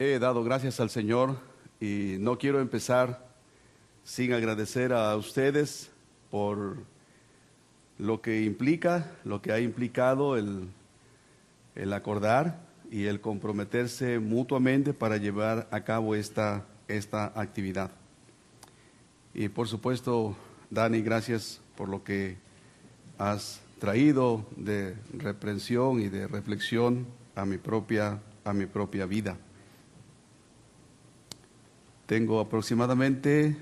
He dado gracias al Señor y no quiero empezar sin agradecer a ustedes por lo que ha implicado el acordar y el comprometerse mutuamente para llevar a cabo esta actividad. Y por supuesto, Dani, gracias por lo que has traído de reprensión y de reflexión a mi propia vida. Tengo aproximadamente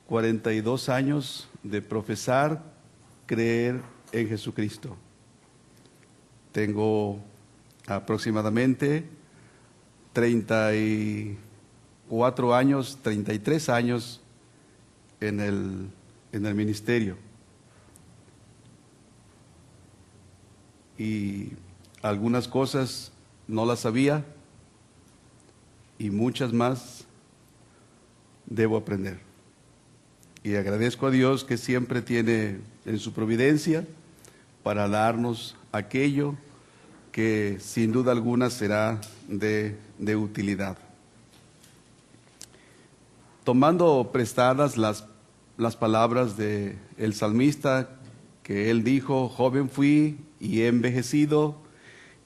42 años de profesar creer en Jesucristo. Tengo aproximadamente 34 años, 33 años en el ministerio. Y algunas cosas no las sabía y muchas más debo aprender. Y agradezco a Dios que siempre tiene en su providencia para darnos aquello que sin duda alguna será de utilidad. Tomando prestadas las palabras de el salmista, que él dijo: joven fui y he envejecido,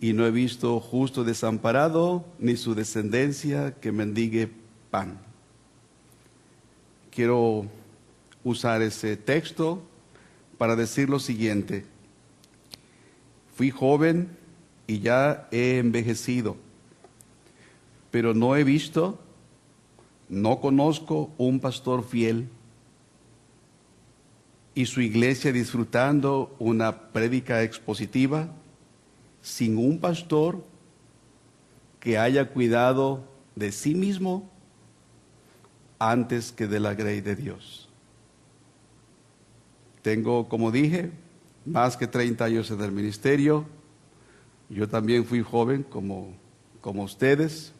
y no he visto justo desamparado, ni su descendencia que mendigue pan. Quiero usar ese texto para decir lo siguiente: fui joven y ya he envejecido, pero no he visto, no conozco un pastor fiel y su iglesia disfrutando una prédica expositiva sin un pastor que haya cuidado de sí mismo antes que de la grey de Dios. Tengo, como dije, más que 30 años en el ministerio. Yo también fui joven como ustedes.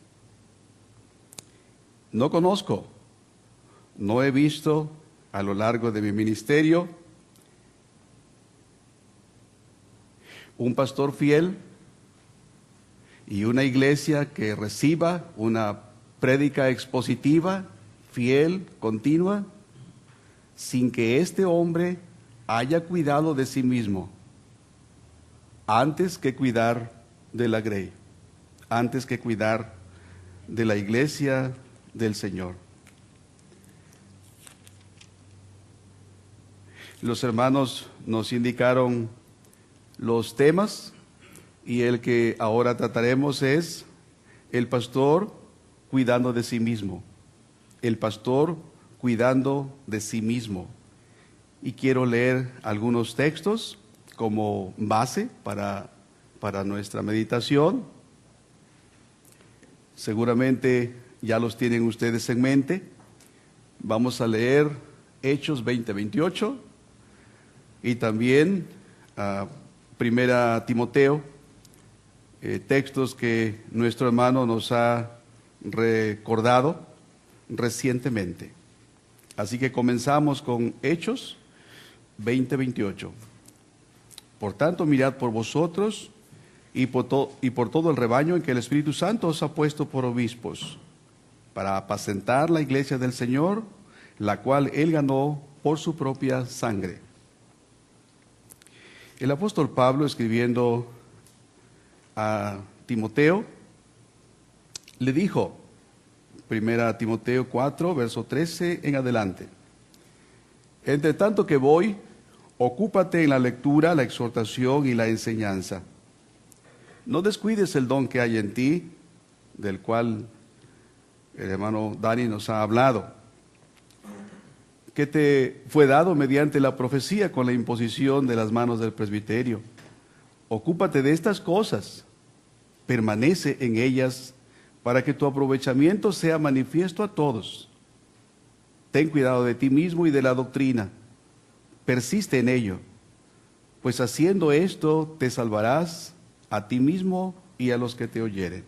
No conozco, no he visto a lo largo de mi ministerio un pastor fiel y una iglesia que reciba una prédica expositiva, fiel, continua, sin que este hombre haya cuidado de sí mismo antes que cuidar de la grey, antes que cuidar de la iglesia del Señor. Los hermanos nos indicaron los temas y el que ahora trataremos es el pastor cuidando de sí mismo. El pastor cuidando de sí mismo. Y quiero leer algunos textos como base para nuestra meditación. Seguramente ya los tienen ustedes en mente. Vamos a leer Hechos 20:28 y también Primera Timoteo, textos que nuestro hermano nos ha recordado recientemente. Así que comenzamos con Hechos 20:28. Por tanto, mirad por vosotros y por todo el rebaño en que el Espíritu Santo os ha puesto por obispos, para apacentar la iglesia del Señor, la cual Él ganó por su propia sangre. El apóstol Pablo, escribiendo a Timoteo, le dijo, 1 Timoteo 4, verso 13 en adelante: entre tanto que voy, ocúpate en la lectura, la exhortación y la enseñanza. No descuides el don que hay en ti, del cual el hermano Dani nos ha hablado, que te fue dado mediante la profecía con la imposición de las manos del presbiterio. Ocúpate de estas cosas, permanece en ellas, para que tu aprovechamiento sea manifiesto a todos. Ten cuidado de ti mismo y de la doctrina, persiste en ello, pues haciendo esto te salvarás a ti mismo y a los que te oyeren.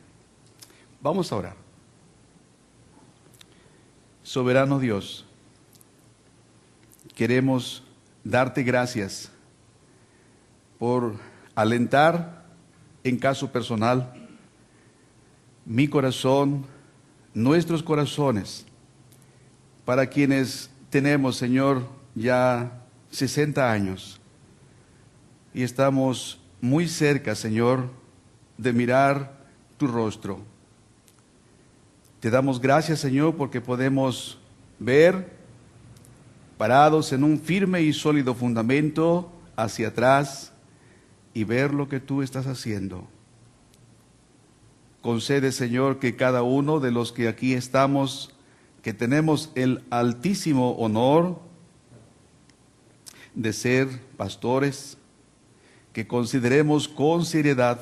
Vamos a orar. Soberano Dios, queremos darte gracias por alentar en caso personal mi corazón, nuestros corazones, para quienes tenemos, Señor, ya 60 años y estamos muy cerca, Señor, de mirar tu rostro. Te damos gracias, Señor, porque podemos ver, parados en un firme y sólido fundamento, hacia atrás y ver lo que tú estás haciendo. Concede, Señor, que cada uno de los que aquí estamos, que tenemos el altísimo honor de ser pastores, que consideremos con seriedad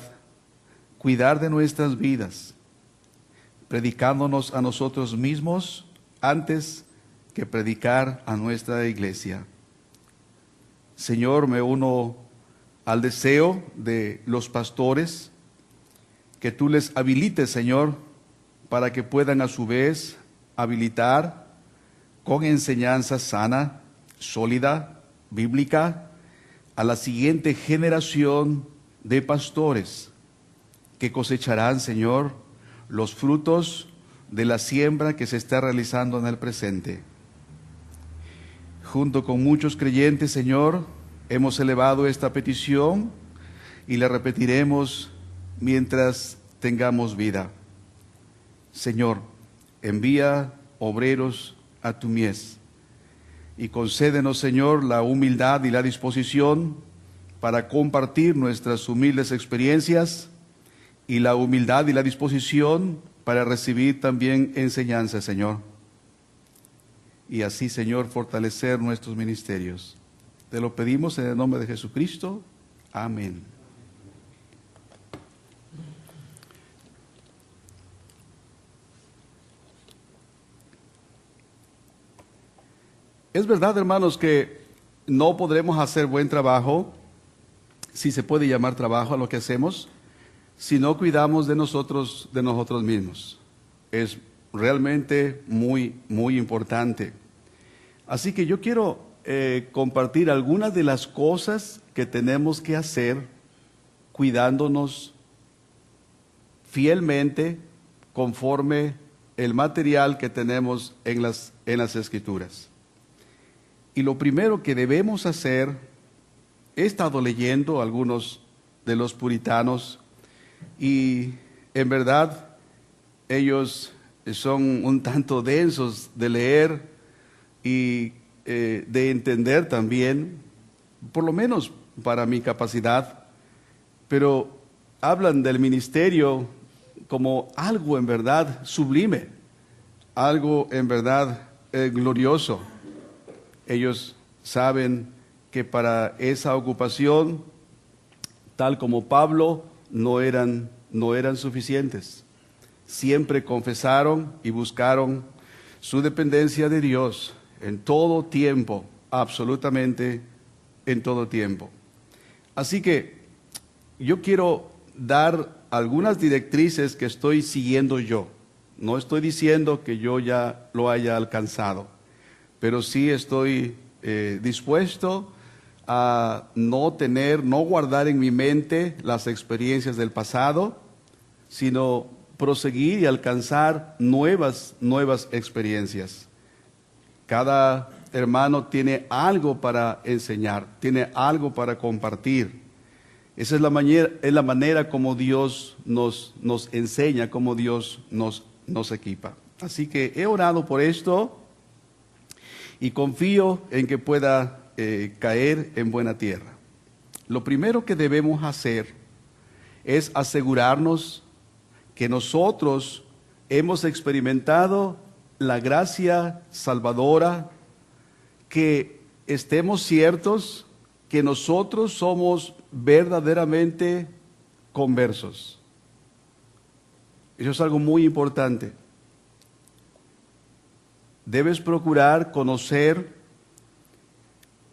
cuidar de nuestras vidas, predicándonos a nosotros mismos antes que predicar a nuestra iglesia. Señor, me uno al deseo de los pastores, que tú les habilites, Señor, para que puedan a su vez habilitar con enseñanza sana, sólida, bíblica, a la siguiente generación de pastores que cosecharán, Señor, los frutos de la siembra que se está realizando en el presente. Junto con muchos creyentes, Señor, hemos elevado esta petición y la repetiremos mientras tengamos vida. Señor, envía obreros a tu mies y concédenos, Señor, la humildad y la disposición para compartir nuestras humildes experiencias y la humildad y la disposición para recibir también enseñanza, Señor. Y así, Señor, fortalecer nuestros ministerios. Te lo pedimos en el nombre de Jesucristo. Amén. Es verdad, hermanos, que no podremos hacer buen trabajo, si se puede llamar trabajo a lo que hacemos, si no cuidamos de nosotros mismos. Es realmente muy importante. Así que yo quiero compartir algunas de las cosas que tenemos que hacer cuidándonos fielmente conforme el material que tenemos en las Escrituras. Y lo primero que debemos hacer, he estado leyendo algunos de los puritanos y en verdad ellos son un tanto densos de leer y de entender también, por lo menos para mi capacidad, pero hablan del ministerio como algo en verdad sublime, algo en verdad glorioso. Ellos saben que para esa ocupación, tal como Pablo, no eran suficientes. Siempre confesaron y buscaron su dependencia de Dios en todo tiempo, absolutamente en todo tiempo. Así que yo quiero dar algunas directrices que estoy siguiendo yo. No estoy diciendo que yo ya lo haya alcanzado, pero sí estoy dispuesto a no guardar en mi mente las experiencias del pasado, sino proseguir y alcanzar nuevas experiencias. Cada hermano tiene algo para enseñar, tiene algo para compartir. Esa es la manera como Dios nos enseña, como Dios nos equipa. Así que he orado por esto y confío en que pueda caer en buena tierra. Lo primero que debemos hacer es asegurarnos que nosotros hemos experimentado la gracia salvadora, que estemos ciertos que nosotros somos verdaderamente conversos. Eso es algo muy importante. Debes procurar conocer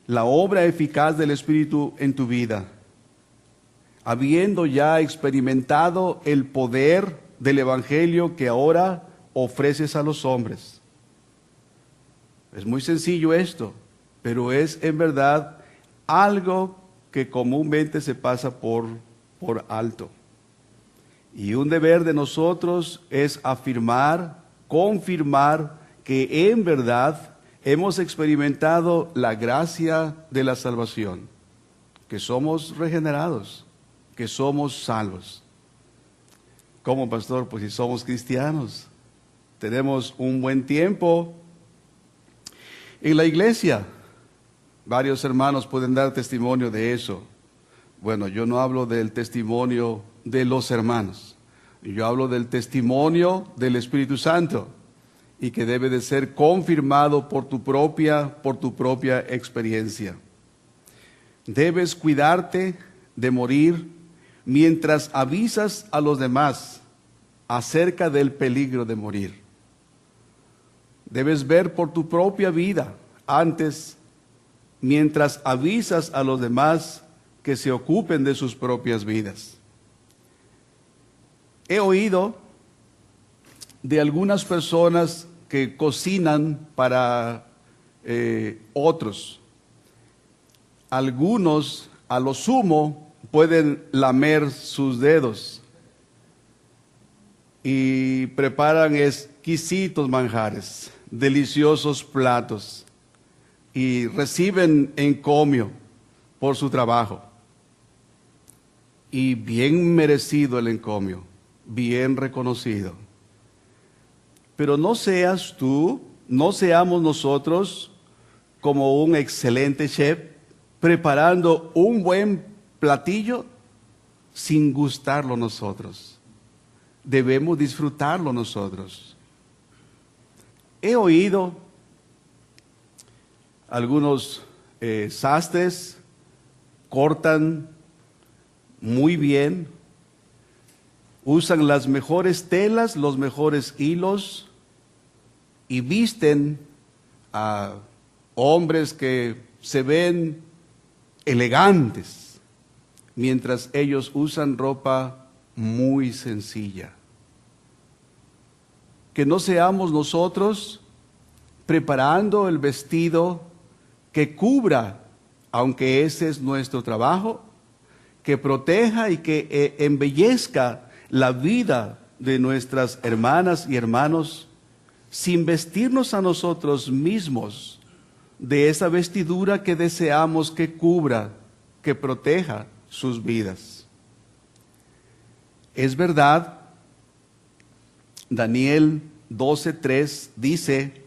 la obra eficaz del Espíritu en tu vida, habiendo ya experimentado el poder del Evangelio que ahora ofreces a los hombres. Es muy sencillo esto, pero es en verdad algo que comúnmente se pasa por alto. Y un deber de nosotros es afirmar, confirmar que en verdad hemos experimentado la gracia de la salvación, que somos regenerados, que somos salvos. ¿Cómo, pastor? Pues si somos cristianos, tenemos un buen tiempo en la iglesia. Varios hermanos pueden dar testimonio de eso. Bueno, yo no hablo del testimonio de los hermanos, yo hablo del testimonio del Espíritu Santo, y que debe de ser confirmado por tu propia experiencia. Debes cuidarte de morir mientras avisas a los demás acerca del peligro de morir. Debes ver por tu propia vida antes, mientras avisas a los demás que se ocupen de sus propias vidas. He oído de algunas personas que cocinan para otros. Algunos, a lo sumo, pueden lamer sus dedos y preparan exquisitos manjares, deliciosos platos, y reciben encomio por su trabajo. Y bien merecido el encomio, bien reconocido. Pero no seas tú, no seamos nosotros como un excelente chef preparando un buen platillo sin gustarlo nosotros. Debemos disfrutarlo nosotros. He oído algunos sastres cortan muy bien, usan las mejores telas, los mejores hilos, y visten a hombres que se ven elegantes, mientras ellos usan ropa muy sencilla. Que no seamos nosotros preparando el vestido que cubra, aunque ese es nuestro trabajo, que proteja y que embellezca la vida de nuestras hermanas y hermanos, sin vestirnos a nosotros mismos de esa vestidura que deseamos que cubra, que proteja sus vidas. Es verdad, Daniel 12:3 dice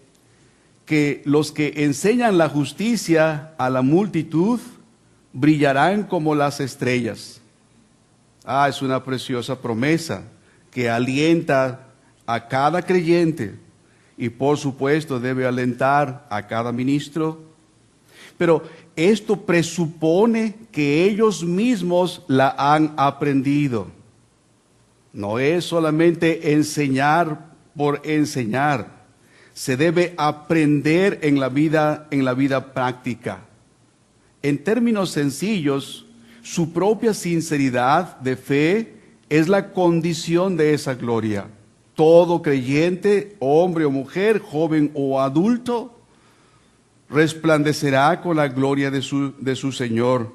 que los que enseñan la justicia a la multitud brillarán como las estrellas. Es una preciosa promesa que alienta a cada creyente y por supuesto debe alentar a cada ministro. Pero esto presupone que ellos mismos la han aprendido. No es solamente enseñar por enseñar. Se debe aprender en la vida práctica. En términos sencillos, su propia sinceridad de fe es la condición de esa gloria. Todo creyente, hombre o mujer, joven o adulto, resplandecerá con la gloria de su Señor.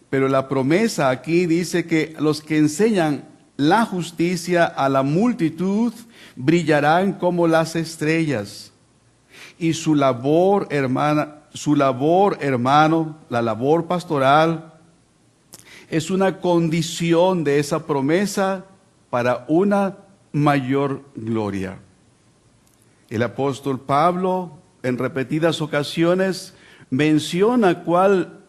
Pero la promesa aquí dice que los que enseñan la justicia a la multitud brillarán como las estrellas. Y su labor, hermano, la labor pastoral, es una condición de esa promesa para una mayor gloria. El apóstol Pablo en repetidas ocasiones menciona cuál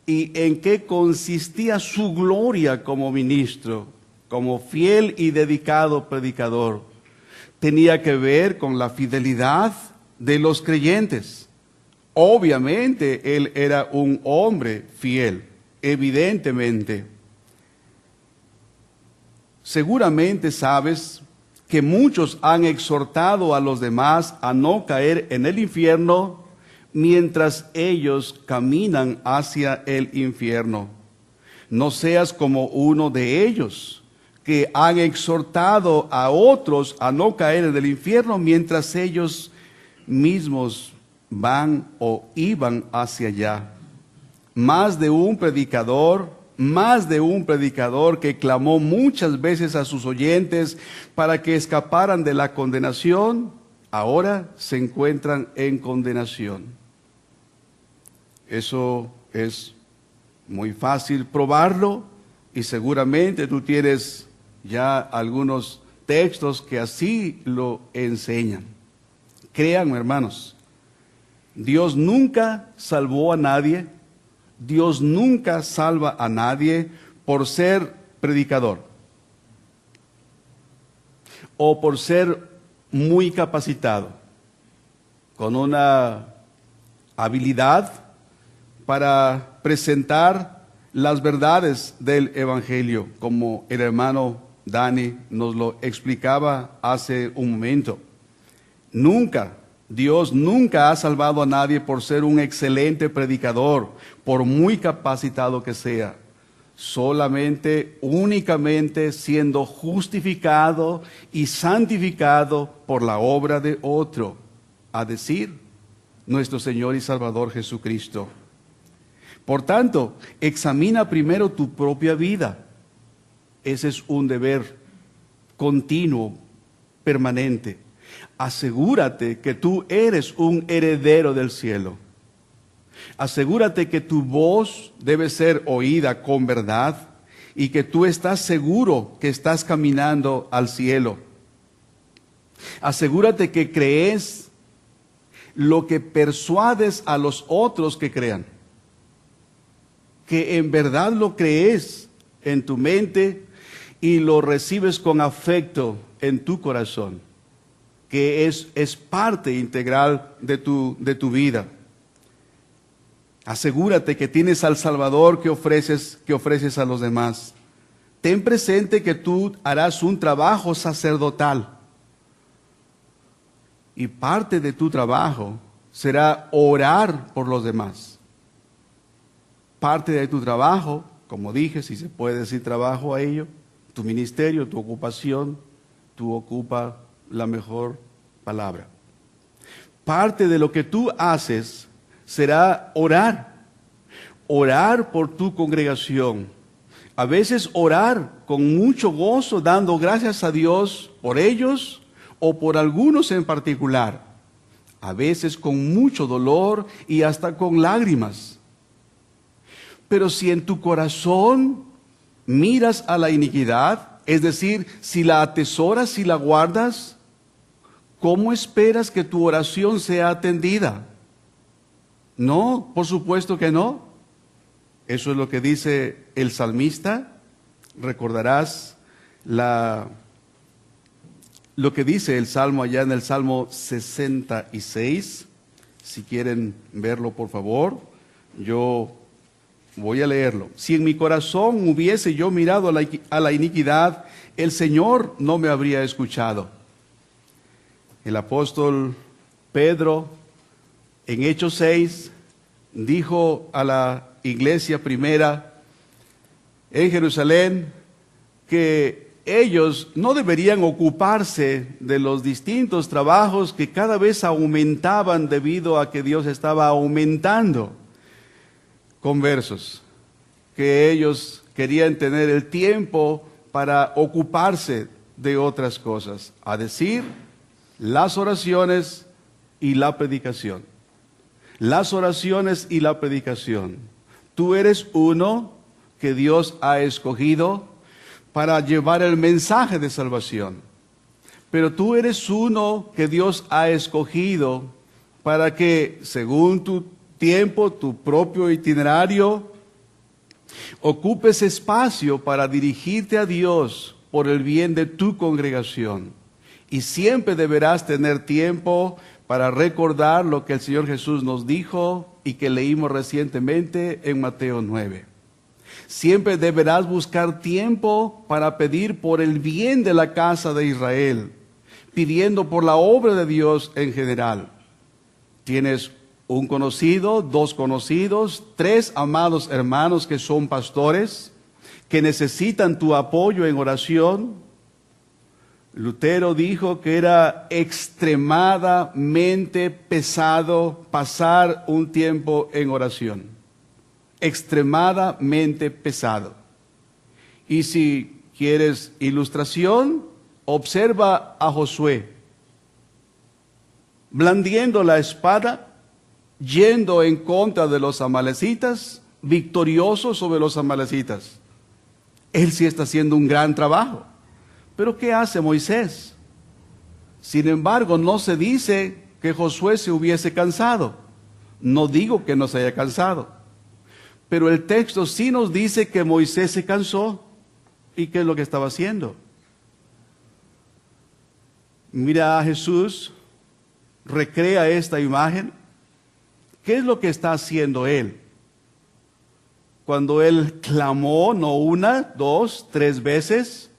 y en qué consistía su gloria como ministro, como fiel y dedicado predicador. Tenía que ver con la fidelidad de los creyentes. Obviamente él era un hombre fiel, evidentemente. Seguramente sabes que muchos han exhortado a los demás a no caer en el infierno mientras ellos caminan hacia el infierno. No seas como uno de ellos, que han exhortado a otros a no caer en el infierno mientras ellos mismos van o iban hacia allá. Más de un predicador más de un predicador que clamó muchas veces a sus oyentes para que escaparan de la condenación, ahora se encuentran en condenación. Eso es muy fácil probarlo y seguramente tú tienes ya algunos textos que así lo enseñan. Créanme, hermanos, Dios nunca salvó a nadie, Dios nunca salva a nadie por ser predicador o por ser muy capacitado, con una habilidad para presentar las verdades del Evangelio, como el hermano Dani nos lo explicaba hace un momento. Dios nunca ha salvado a nadie por ser un excelente predicador, por muy capacitado que sea. Solamente, únicamente siendo justificado y santificado por la obra de otro, a decir, nuestro Señor y Salvador Jesucristo. Por tanto, examina primero tu propia vida. Ese es un deber continuo, permanente. Asegúrate que tú eres un heredero del cielo. Asegúrate que tu voz debe ser oída con verdad y que tú estás seguro que estás caminando al cielo. Asegúrate que crees lo que persuades a los otros que crean. Que en verdad lo crees en tu mente y lo recibes con afecto en tu corazón, que es parte integral de tu vida. Asegúrate que tienes al Salvador que ofreces a los demás. Ten presente que tú harás un trabajo sacerdotal. Y parte de tu trabajo será orar por los demás. Parte de tu trabajo, como dije, si se puede decir trabajo a ello, tu ministerio, tu ocupación, tú ocupa la mejor palabra. Parte de lo que tú haces será orar por tu congregación. A veces orar con mucho gozo, dando gracias a Dios por ellos o por algunos en particular. A veces con mucho dolor y hasta con lágrimas. Pero si en tu corazón miras a la iniquidad, es decir, si la atesoras, si la guardas, ¿cómo esperas que tu oración sea atendida? No, por supuesto que no. Eso es lo que dice el salmista. Recordarás lo que dice el Salmo allá en el Salmo 66. Si quieren verlo, por favor, yo voy a leerlo. Si en mi corazón hubiese yo mirado a la iniquidad, el Señor no me habría escuchado. El apóstol Pedro, en Hechos 6, dijo a la iglesia primera en Jerusalén que ellos no deberían ocuparse de los distintos trabajos que cada vez aumentaban debido a que Dios estaba aumentando conversos, que ellos querían tener el tiempo para ocuparse de otras cosas, a decir, las oraciones y la predicación. Las oraciones y la predicación. Tú eres uno que Dios ha escogido para llevar el mensaje de salvación. Pero tú eres uno que Dios ha escogido para que, según tu tiempo, tu propio itinerario, ocupes espacio para dirigirte a Dios por el bien de tu congregación. Y siempre deberás tener tiempo para recordar lo que el Señor Jesús nos dijo y que leímos recientemente en Mateo 9. Siempre deberás buscar tiempo para pedir por el bien de la casa de Israel, pidiendo por la obra de Dios en general. Tienes un conocido, dos conocidos, tres amados hermanos que son pastores, que necesitan tu apoyo en oración. Lutero dijo que era extremadamente pesado pasar un tiempo en oración. extremadamente pesado. Y si quieres ilustración, observa a Josué blandiendo la espada, yendo en contra de los amalecitas, victorioso sobre los amalecitas. Él sí está haciendo un gran trabajo. Pero ¿qué hace Moisés? Sin embargo, no se dice que Josué se hubiese cansado. No digo que no se haya cansado. Pero el texto sí nos dice que Moisés se cansó. ¿Y qué es lo que estaba haciendo? Mira a Jesús, recrea esta imagen. ¿Qué es lo que está haciendo él? Cuando él clamó, no una, dos, tres veces,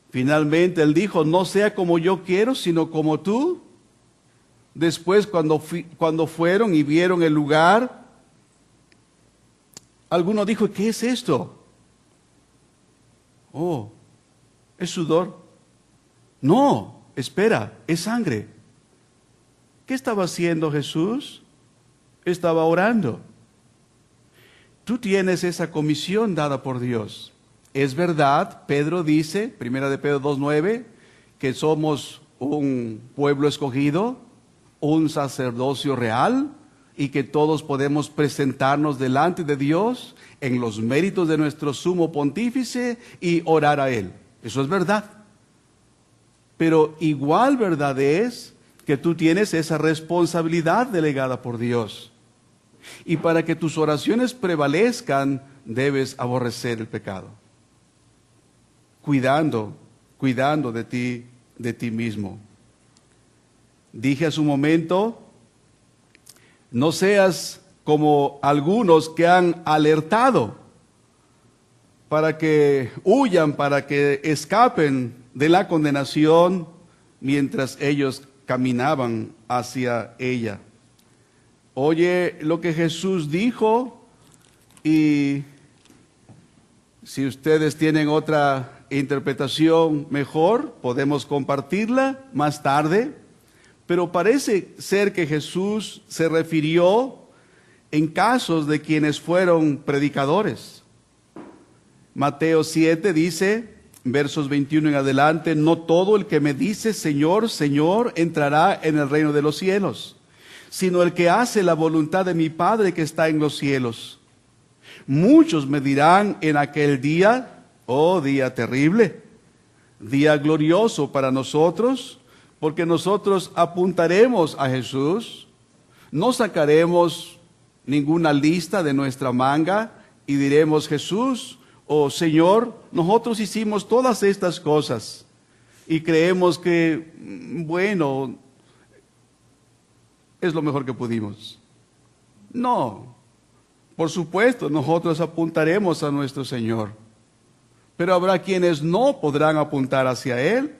finalmente él dijo, no sea como yo quiero, sino como tú. Después, cuando fueron y vieron el lugar, alguno dijo, ¿qué es esto? Oh, es sudor. No, espera, es sangre. ¿Qué estaba haciendo Jesús? Estaba orando. Tú tienes esa comisión dada por Dios. Es verdad, Pedro dice, 1 de Pedro 2:9, que somos un pueblo escogido, un sacerdocio real, y que todos podemos presentarnos delante de Dios en los méritos de nuestro sumo pontífice y orar a Él. Eso es verdad. Pero igual verdad es que tú tienes esa responsabilidad delegada por Dios. Y para que tus oraciones prevalezcan, debes aborrecer el pecado. Cuidando de ti mismo. Dije hace un momento, no seas como algunos que han alertado para que huyan, para que escapen de la condenación mientras ellos caminaban hacia ella. Oye lo que Jesús dijo, y si ustedes tienen otra interpretación mejor, podemos compartirla más tarde, pero parece ser que Jesús se refirió en casos de quienes fueron predicadores. Mateo 7 dice, versos 21 en adelante, no todo el que me dice Señor, Señor, entrará en el reino de los cielos, sino el que hace la voluntad de mi Padre que está en los cielos. Muchos me dirán en aquel día, oh día terrible, día glorioso para nosotros, porque nosotros apuntaremos a Jesús, no sacaremos ninguna lista de nuestra manga y diremos, Jesús, oh Señor, nosotros hicimos todas estas cosas y creemos que, bueno, es lo mejor que pudimos. No, por supuesto, nosotros apuntaremos a nuestro Señor, pero habrá quienes no podrán apuntar hacia Él,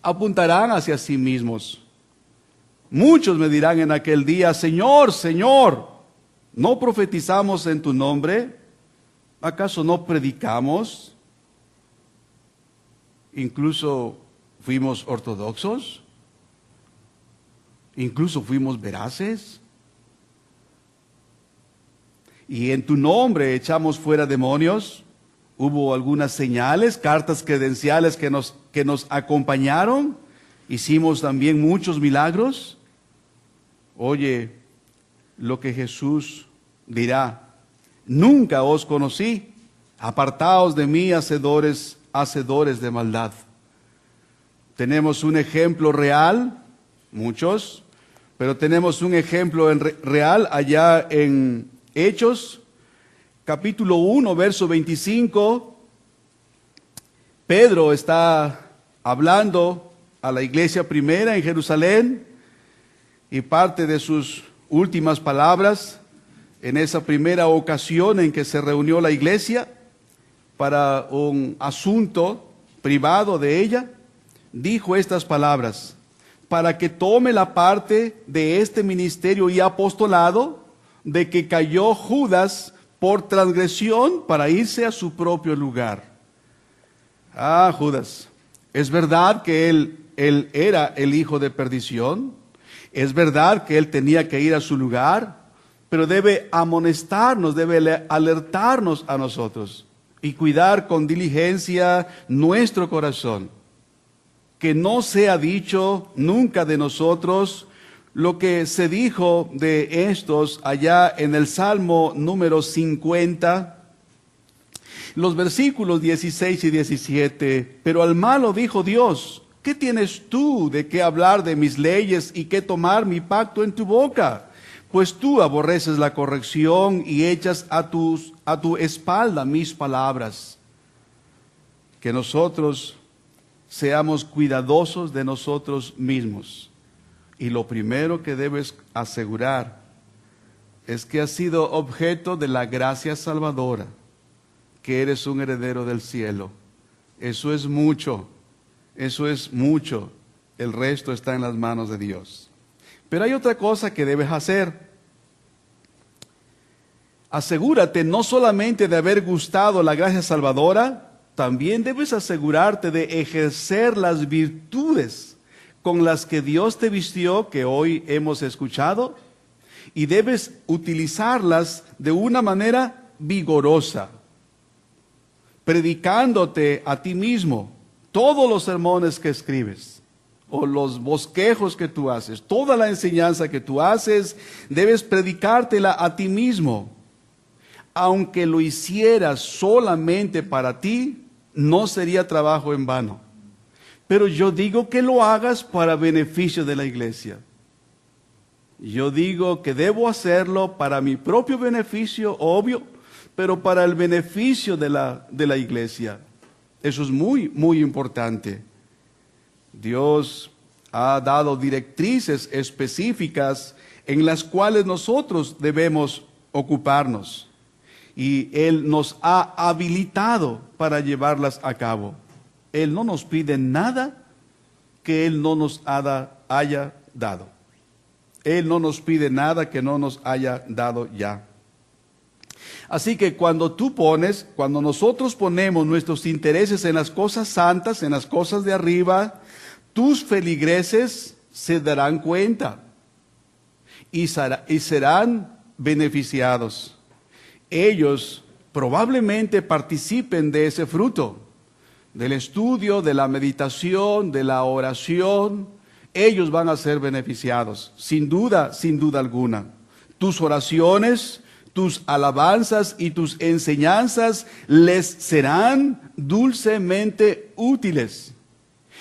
apuntarán hacia sí mismos. Muchos me dirán en aquel día, Señor, Señor, ¿no profetizamos en tu nombre? ¿Acaso no predicamos? ¿Incluso fuimos ortodoxos? ¿Incluso fuimos veraces? ¿Y en tu nombre echamos fuera demonios? ¿Hubo algunas señales, cartas credenciales que nos acompañaron? ¿Hicimos también muchos milagros? Oye, lo que Jesús dirá, nunca os conocí, apartaos de mí, hacedores de maldad. Tenemos un ejemplo real, muchos, pero tenemos un ejemplo real allá en Hechos, capítulo 1, verso 25. Pedro está hablando a la iglesia primera en Jerusalén, y parte de sus últimas palabras en esa primera ocasión en que se reunió la iglesia para un asunto privado de ella, dijo estas palabras: para que tome la parte de este ministerio y apostolado de que cayó Judas por transgresión para irse a su propio lugar. Ah, Judas, es verdad que él era el hijo de perdición, es verdad que él tenía que ir a su lugar, pero debe amonestarnos, debe alertarnos a nosotros y cuidar con diligencia nuestro corazón. Que no sea dicho nunca de nosotros lo que se dijo de estos allá en el Salmo número 50, los versículos 16 y 17. Pero al malo dijo Dios: ¿qué tienes tú de qué hablar de mis leyes y qué tomar mi pacto en tu boca? Pues tú aborreces la corrección y echas a tu espalda mis palabras. Que nosotros seamos cuidadosos de nosotros mismos. Y lo primero que debes asegurar es que has sido objeto de la gracia salvadora, que eres un heredero del cielo. Eso es mucho, eso es mucho. El resto está en las manos de Dios. Pero hay otra cosa que debes hacer. Asegúrate no solamente de haber gustado la gracia salvadora, también debes asegurarte de ejercer las virtudes con las que Dios te vistió, que hoy hemos escuchado, y debes utilizarlas de una manera vigorosa, predicándote a ti mismo todos los sermones que escribes, o los bosquejos que tú haces, toda la enseñanza que tú haces, debes predicártela a ti mismo. Aunque lo hicieras solamente para ti, no sería trabajo en vano. Pero yo digo que lo hagas para beneficio de la iglesia. Yo digo que debo hacerlo para mi propio beneficio, obvio, pero para el beneficio de la iglesia. Eso es muy, muy importante. Dios ha dado directrices específicas en las cuales nosotros debemos ocuparnos. Y Él nos ha habilitado para llevarlas a cabo. Él no nos pide nada que Él no nos haya dado. Él no nos pide nada que no nos haya dado ya. Así que cuando nosotros ponemos nuestros intereses en las cosas santas, en las cosas de arriba, tus feligreses se darán cuenta y serán beneficiados. Ellos probablemente participen de ese fruto, del estudio, de la meditación, de la oración. Ellos van a ser beneficiados, sin duda alguna. Tus oraciones, tus alabanzas y tus enseñanzas les serán dulcemente útiles.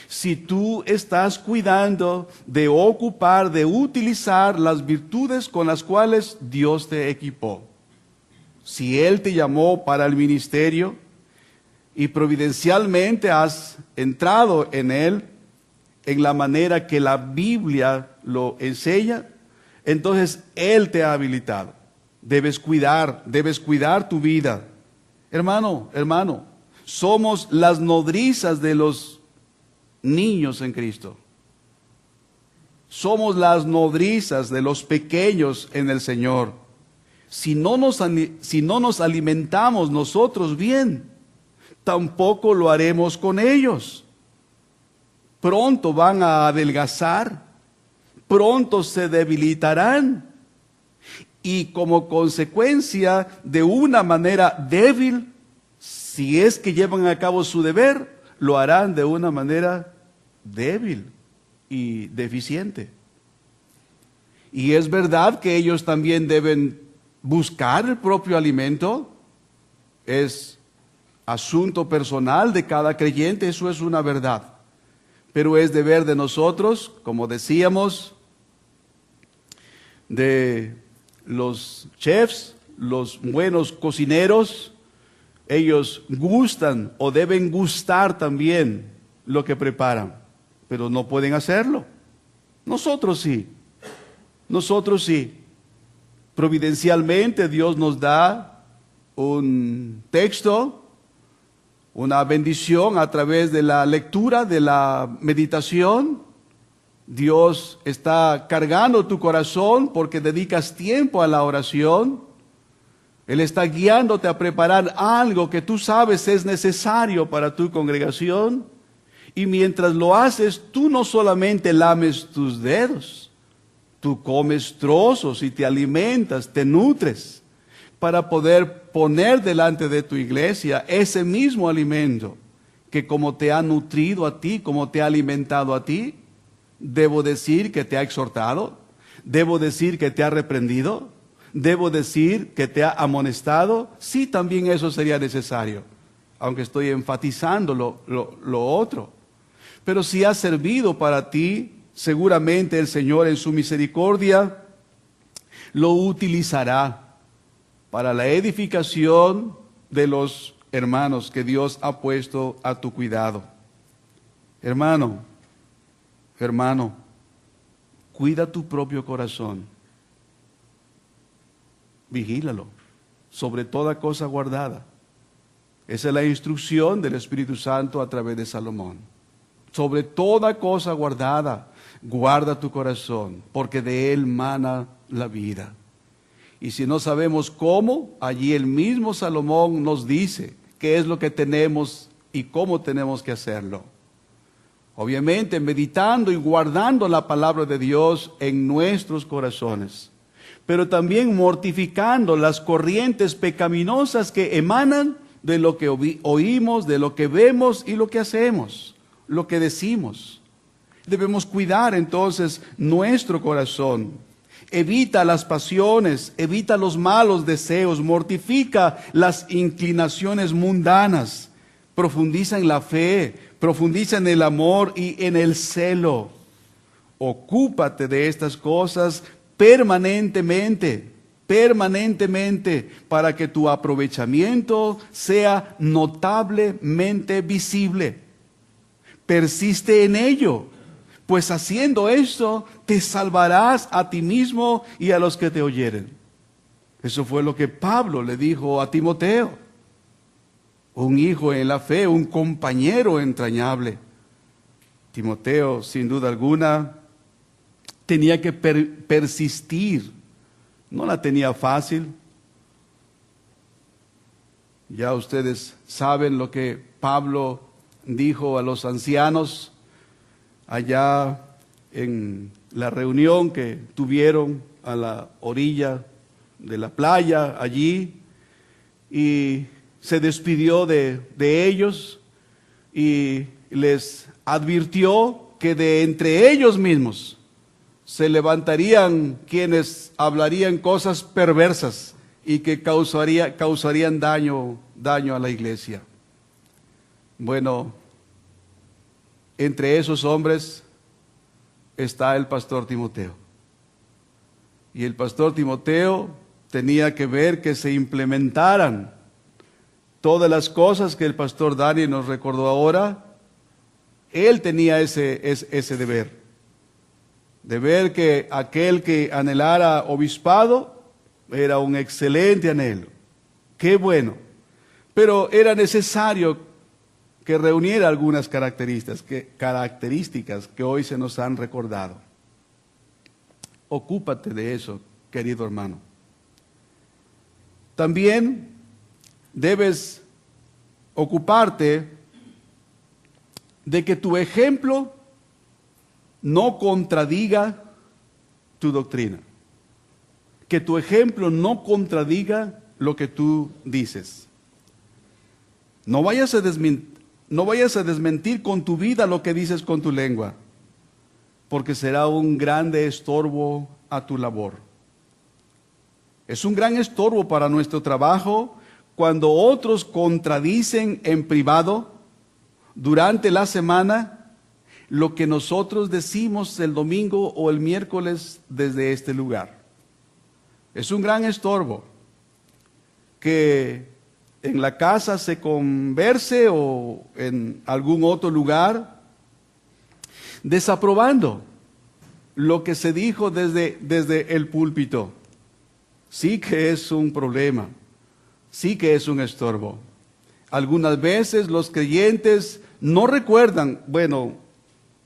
Si tú estás cuidando de ocupar, de utilizar las virtudes con las cuales Dios te equipó. Si Él te llamó para el ministerio y providencialmente has entrado en Él, en la manera que la Biblia lo enseña, entonces Él te ha habilitado. Debes cuidar tu vida. Hermano, somos las nodrizas de los niños en Cristo. Somos las nodrizas de los pequeños en el Señor. Si no nos alimentamos nosotros bien, tampoco lo haremos con ellos. Pronto van a adelgazar, pronto se debilitarán y como consecuencia de una manera débil, si es que llevan a cabo su deber, lo harán de una manera débil y deficiente. Y es verdad que ellos también deben buscar el propio alimento, es asunto personal de cada creyente, eso es una verdad. Pero es deber de nosotros, como decíamos, de los chefs, los buenos cocineros, ellos gustan o deben gustar también lo que preparan, pero no pueden hacerlo. Nosotros sí. Providencialmente Dios nos da un texto, una bendición a través de la lectura, de la meditación. Dios está cargando tu corazón porque dedicas tiempo a la oración. Él está guiándote a preparar algo que tú sabes es necesario para tu congregación. Y mientras lo haces, tú no solamente lames tus dedos, Tú comes trozos y te alimentas, te nutres, para poder poner delante de tu iglesia ese mismo alimento que como te ha nutrido a ti, como te ha alimentado a ti. Debo decir que te ha exhortado, debo decir que te ha reprendido, debo decir que te ha amonestado. Sí, también eso sería necesario, aunque estoy enfatizando lo otro. Pero si ha servido para ti, seguramente el Señor en su misericordia lo utilizará para la edificación de los hermanos que Dios ha puesto a tu cuidado. Hermano, cuida tu propio corazón. Vigílalo, sobre toda cosa guardada. Esa es la instrucción del Espíritu Santo a través de Salomón. Sobre toda cosa guardada, guarda tu corazón, porque de él mana la vida. Y si no sabemos cómo, allí el mismo Salomón nos dice qué es lo que tenemos y cómo tenemos que hacerlo. Obviamente meditando y guardando la palabra de Dios en nuestros corazones, pero también mortificando las corrientes pecaminosas que emanan de lo que oímos, de lo que vemos y lo que hacemos, lo que decimos. Debemos cuidar entonces nuestro corazón. Evita las pasiones, evita los malos deseos, mortifica las inclinaciones mundanas, profundiza en la fe, profundiza en el amor y en el celo. Ocúpate de estas cosas permanentemente, para que tu aprovechamiento sea notablemente visible. Persiste en ello, pues haciendo esto te salvarás a ti mismo y a los que te oyeren. Eso fue lo que Pablo le dijo a Timoteo, un hijo en la fe, un compañero entrañable. Timoteo, sin duda alguna, tenía que persistir. No la tenía fácil. Ya ustedes saben lo que Pablo dijo a los ancianos allá en la reunión que tuvieron a la orilla de la playa allí, y se despidió de ellos y les advirtió que de entre ellos mismos se levantarían quienes hablarían cosas perversas y que causarían daño a la iglesia. Bueno, entre esos hombres está el pastor Timoteo. Y el pastor Timoteo tenía que ver que se implementaran todas las cosas que el pastor Dani nos recordó ahora. Él tenía ese deber. De ver que aquel que anhelara obispado era un excelente anhelo. Qué bueno. Pero era necesario que reuniera algunas características que hoy se nos han recordado. Ocúpate de eso, querido hermano. También debes ocuparte de que tu ejemplo no contradiga tu doctrina. Que tu ejemplo no contradiga lo que tú dices. No vayas a desmentir con tu vida lo que dices con tu lengua, porque será un grande estorbo a tu labor. Es un gran estorbo para nuestro trabajo cuando otros contradicen en privado durante la semana lo que nosotros decimos el domingo o el miércoles desde este lugar. Es un gran estorbo que en la casa se converse o en algún otro lugar, desaprobando lo que se dijo desde el púlpito. Sí que es un problema, sí que es un estorbo. Algunas veces los creyentes no recuerdan,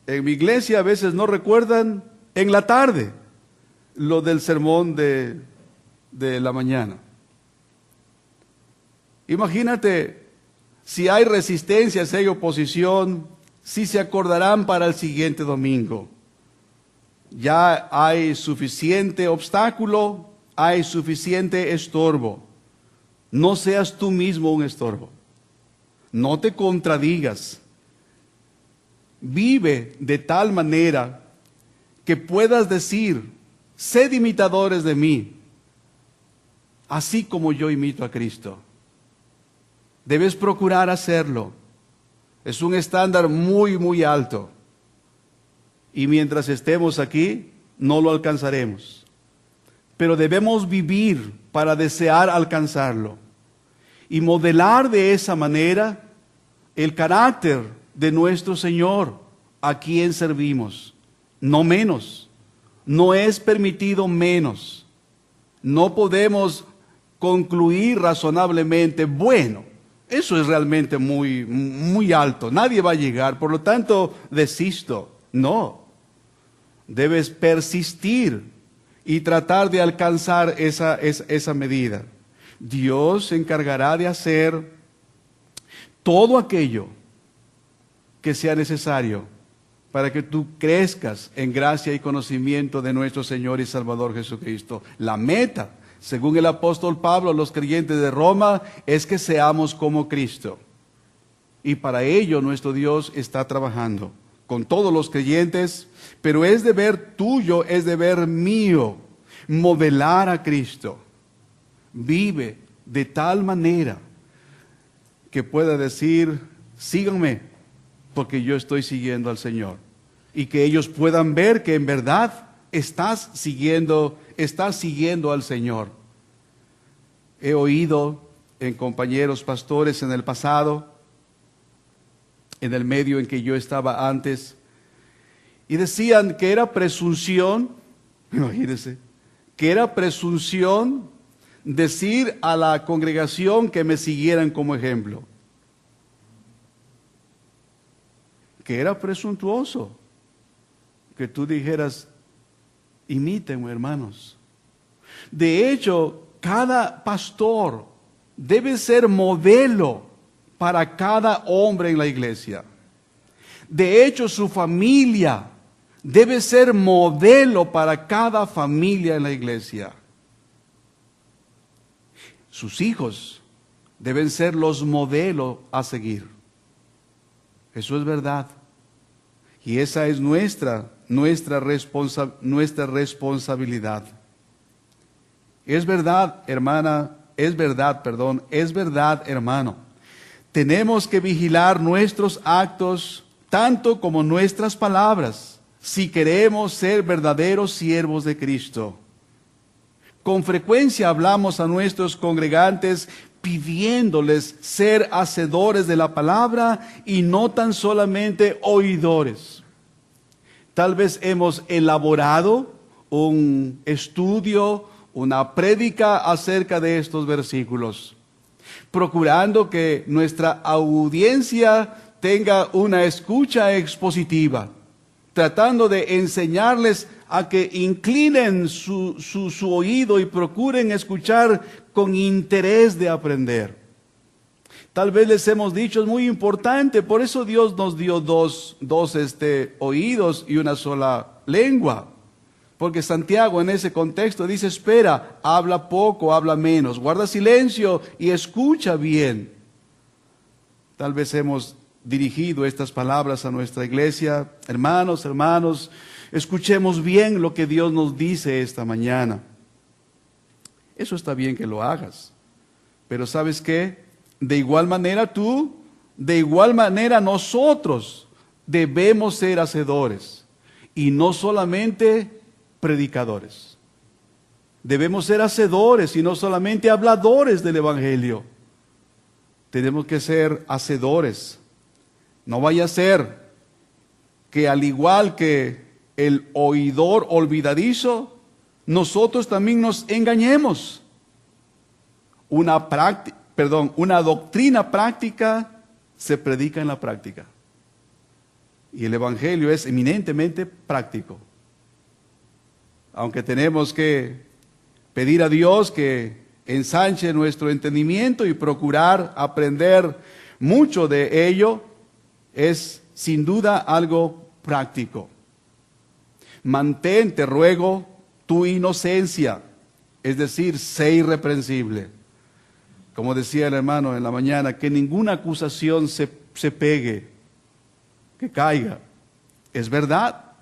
en mi iglesia a veces no recuerdan en la tarde lo del sermón de la mañana. Imagínate, si hay resistencia, si hay oposición, si se acordarán para el siguiente domingo. Ya hay suficiente obstáculo, hay suficiente estorbo. No seas tú mismo un estorbo. No te contradigas. Vive de tal manera que puedas decir: sed imitadores de mí, así como yo imito a Cristo. Debes procurar hacerlo. Es un estándar muy, muy alto. Y mientras estemos aquí, no lo alcanzaremos. Pero debemos vivir para desear alcanzarlo. Y modelar de esa manera el carácter de nuestro Señor, a quien servimos. No menos. No es permitido menos. No podemos concluir razonablemente, bueno, eso es realmente muy, muy alto, nadie va a llegar, por lo tanto, desisto. No, debes persistir y tratar de alcanzar esa medida. Dios se encargará de hacer todo aquello que sea necesario para que tú crezcas en gracia y conocimiento de nuestro Señor y Salvador Jesucristo. La meta, según el apóstol Pablo, los creyentes de Roma, es que seamos como Cristo. Y para ello nuestro Dios está trabajando con todos los creyentes, pero es deber tuyo, es deber mío, modelar a Cristo. Vive de tal manera que pueda decir: síganme, porque yo estoy siguiendo al Señor. Y que ellos puedan ver que en verdad estás siguiendo al Señor. He oído en compañeros pastores en el pasado, en el medio en que yo estaba antes, y decían que era presunción, imagínense, que era presunción decir a la congregación que me siguieran como ejemplo. Que era presuntuoso que tú dijeras: imítenme, hermanos. De hecho, cada pastor debe ser modelo para cada hombre en la iglesia. De hecho, su familia debe ser modelo para cada familia en la iglesia. Sus hijos deben ser los modelos a seguir. Eso es verdad. Y esa es nuestra responsabilidad. Es verdad, hermana, es verdad, hermano. Tenemos que vigilar nuestros actos tanto como nuestras palabras, si queremos ser verdaderos siervos de Cristo. Con frecuencia hablamos a nuestros congregantes pidiéndoles ser hacedores de la palabra y no tan solamente oidores. Tal vez hemos elaborado un estudio, una prédica acerca de estos versículos, procurando que nuestra audiencia tenga una escucha expositiva, tratando de enseñarles a que inclinen su oído y procuren escuchar con interés de aprender. Tal vez les hemos dicho, es muy importante, por eso Dios nos dio dos oídos y una sola lengua. Porque Santiago en ese contexto dice: espera, habla poco, habla menos, guarda silencio y escucha bien. Tal vez hemos dirigido estas palabras a nuestra iglesia. Hermanos, escuchemos bien lo que Dios nos dice esta mañana. Eso está bien que lo hagas. Pero ¿sabes qué? De igual manera nosotros debemos ser hacedores. Y no solamente predicadores. Debemos ser hacedores y no solamente habladores del Evangelio. Tenemos que ser hacedores. No vaya a ser que, al igual que el oidor olvidadizo, nosotros también nos engañemos. Una doctrina práctica se predica en la práctica. Y el Evangelio es eminentemente práctico. Aunque tenemos que pedir a Dios que ensanche nuestro entendimiento y procurar aprender mucho de ello, es sin duda algo práctico. Mantén, te ruego, tu inocencia, es decir, sé irreprensible. Como decía el hermano en la mañana, que ninguna acusación se pegue, que caiga. Es verdad,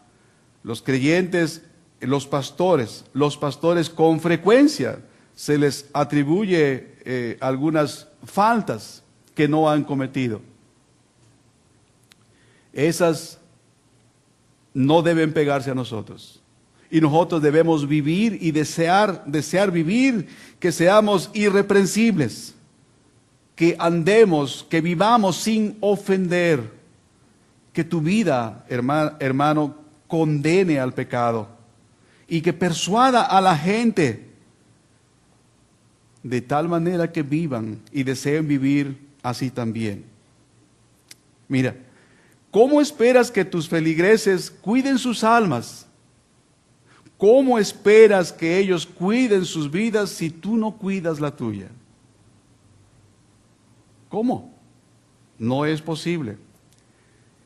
los creyentes, los pastores con frecuencia se les atribuye algunas faltas que no han cometido. Esas no deben pegarse a nosotros. Y nosotros debemos vivir y desear vivir, que seamos irreprensibles, que andemos, que vivamos sin ofender, que tu vida, hermano, condene al pecado y que persuada a la gente de tal manera que vivan y deseen vivir así también. Mira, ¿cómo esperas que tus feligreses cuiden sus almas? ¿Cómo esperas que ellos cuiden sus vidas si tú no cuidas la tuya? ¿Cómo? No es posible.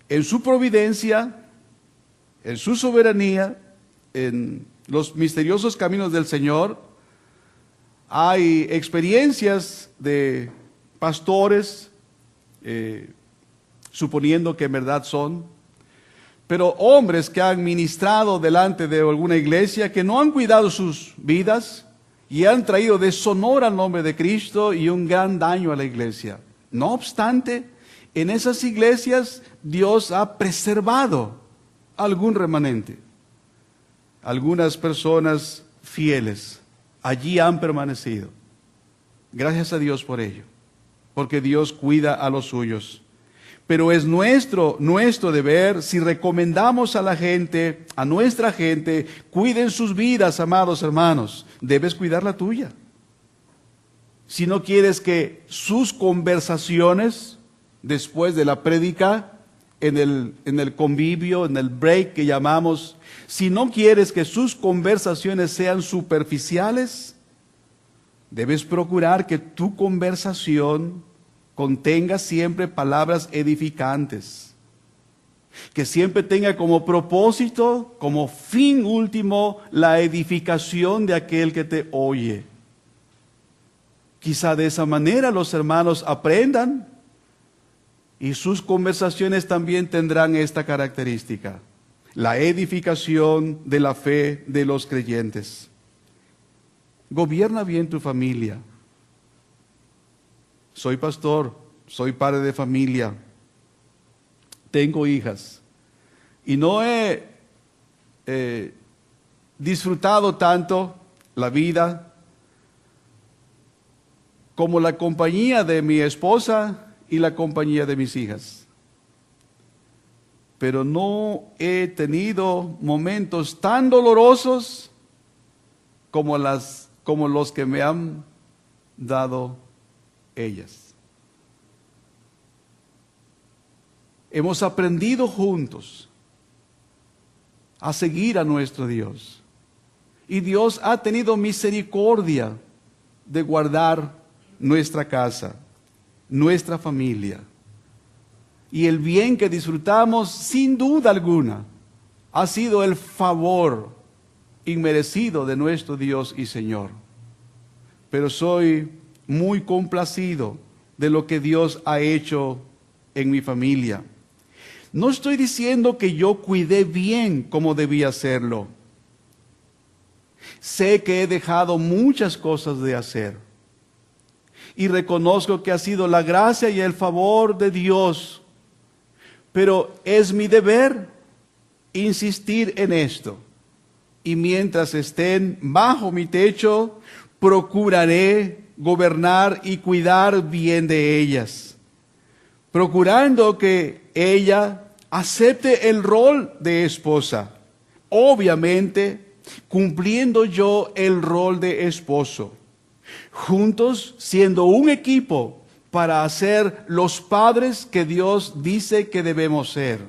En su providencia, en su soberanía, en los misteriosos caminos del Señor, hay experiencias de pastores, suponiendo que en verdad son, pero hombres que han ministrado delante de alguna iglesia, que no han cuidado sus vidas y han traído deshonor al nombre de Cristo y un gran daño a la iglesia. No obstante, en esas iglesias Dios ha preservado algún remanente. Algunas personas fieles allí han permanecido. Gracias a Dios por ello, porque Dios cuida a los suyos. Pero es nuestro deber, si recomendamos a la gente, a nuestra gente, cuiden sus vidas, amados hermanos, debes cuidar la tuya. Si no quieres que sus conversaciones, después de la prédica, en el convivio, en el break que llamamos, si no quieres que sus conversaciones sean superficiales, debes procurar que tu conversación contenga siempre palabras edificantes, que siempre tenga como propósito, como fin último, la edificación de aquel que te oye. Quizá de esa manera los hermanos aprendan y sus conversaciones también tendrán esta característica, la edificación de la fe de los creyentes. Gobierna bien tu familia. Soy pastor, soy padre de familia, tengo hijas y no he disfrutado tanto la vida como la compañía de mi esposa y la compañía de mis hijas. Pero no he tenido momentos tan dolorosos como los que me han dado ellas. Hemos aprendido juntos a seguir a nuestro Dios. Y Dios ha tenido misericordia de guardar nuestra casa, nuestra familia. Y el bien que disfrutamos, sin duda alguna, ha sido el favor inmerecido de nuestro Dios y Señor. Pero soy muy complacido de lo que Dios ha hecho en mi familia. No estoy diciendo que yo cuidé bien como debía hacerlo. Sé que he dejado muchas cosas de hacer. Y reconozco que ha sido la gracia y el favor de Dios. Pero es mi deber insistir en esto. Y mientras estén bajo mi techo, procuraré gobernar y cuidar bien de ellas, procurando que ella acepte el rol de esposa, obviamente cumpliendo yo el rol de esposo, juntos siendo un equipo para ser los padres que Dios dice que debemos ser,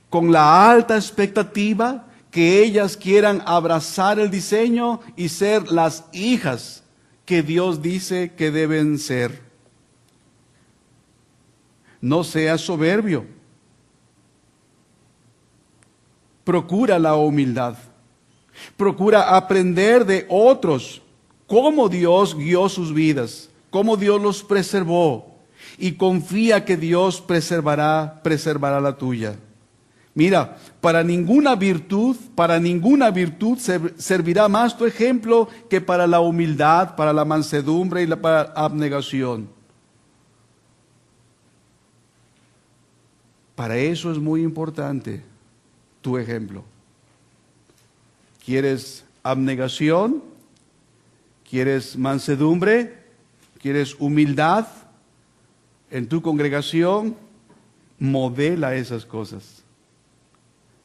con la alta expectativa que ellas quieran abrazar el diseño y ser las hijas que Dios dice que deben ser. No seas soberbio. procura la humildad. Procura aprender de otros cómo Dios guió sus vidas, cómo Dios los preservó, y confía que Dios preservará la tuya. Mira, para ninguna virtud servirá más tu ejemplo que para la humildad, para la mansedumbre y para la abnegación. Para eso es muy importante tu ejemplo. ¿Quieres abnegación? ¿Quieres mansedumbre? ¿Quieres humildad en tu congregación? Modela esas cosas.